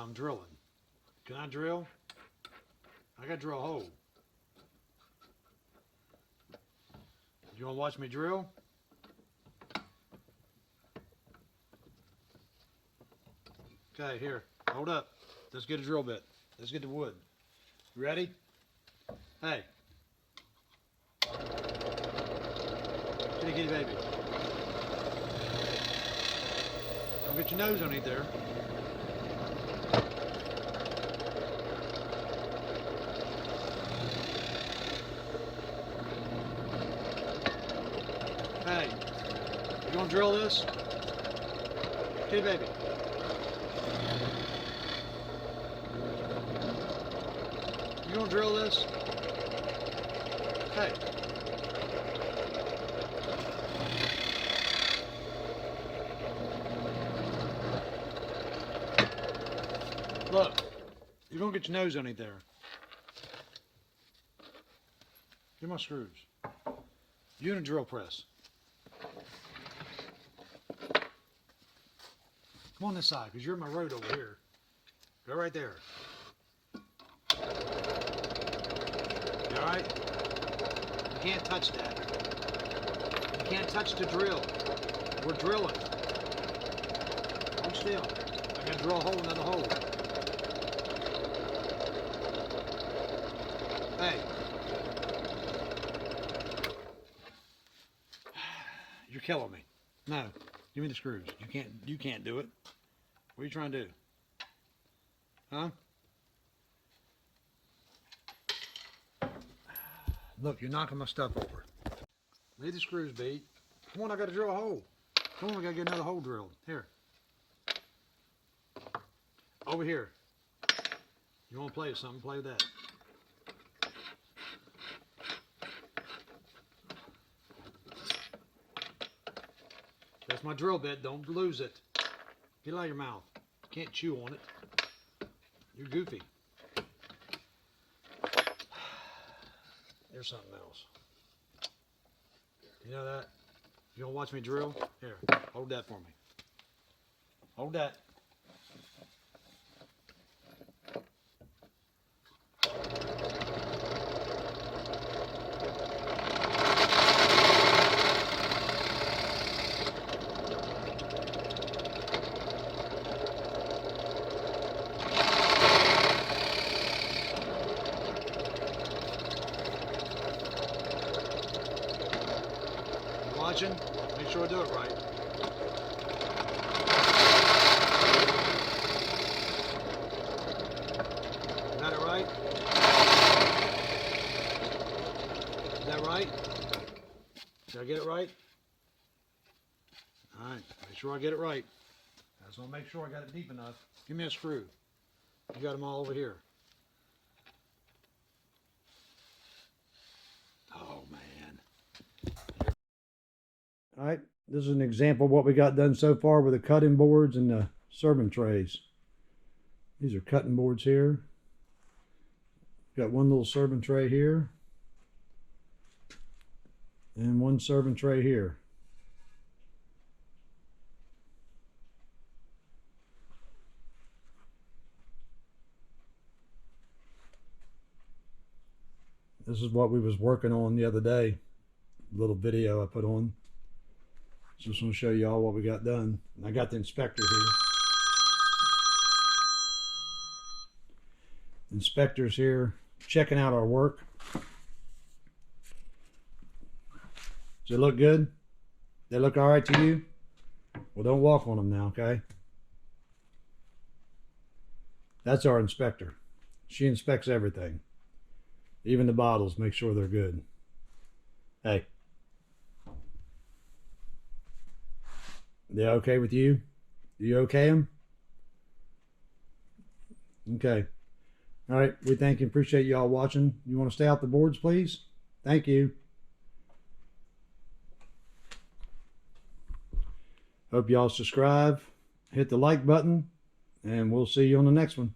I'm drilling. Can I drill? I gotta drill a hole. You wanna watch me drill? Okay, here. Hold up. Let's get a drill bit. Let's get the wood. You ready? Hey. Kitty kitty baby. Don't get your nose on it there. Hey. You gonna drill this? Kitty baby. You gonna drill this? Hey. Look, you're gonna get your nose on it there. Get my screws. You in a drill press. Come on this side, because you're in my road over here. Go right there. You alright? You can't touch that. You can't touch the drill. We're drilling. Hold still. I gotta drill a hole, another hole. Hey. You're killing me. No. Give me the screws. You can't do it. What are you trying to do? Huh? Look, you're knocking my stuff over. Leave the screws be. Come on, I gotta drill a hole. Come on, I gotta get another hole drilled. Here. Over here. You wanna play with something, play with that. That's my drill bit, don't lose it. Get it out of your mouth. You can't chew on it. You're goofy. There's something else. You know that? You gonna watch me drill? Here, hold that for me. Hold that. Watching, make sure I do it right. Got it right? Is that right? Did I get it right? Alright, make sure I get it right. I just want to make sure I got it deep enough. Give me a screw. You got them all over here. Oh man. Alright, this is an example of what we got done so far with the cutting boards and the serving trays. These are cutting boards here. Got one little serving tray here. And one serving tray here. This is what we was working on the other day. A little video I put on. Just want to show you all what we got done. And I got the inspector here. Inspector's here checking out our work. Does it look good? They look all right to you? Well, don't walk on them now, okay? That's our inspector. She inspects everything. Even the bottles, make sure they're good. Hey. They okay with you? Do you okay them? Okay. All right. We thank and appreciate y'all watching. You want to stay off the boards, please? Thank you. Hope y'all subscribe, hit the like button, and we'll see you on the next one.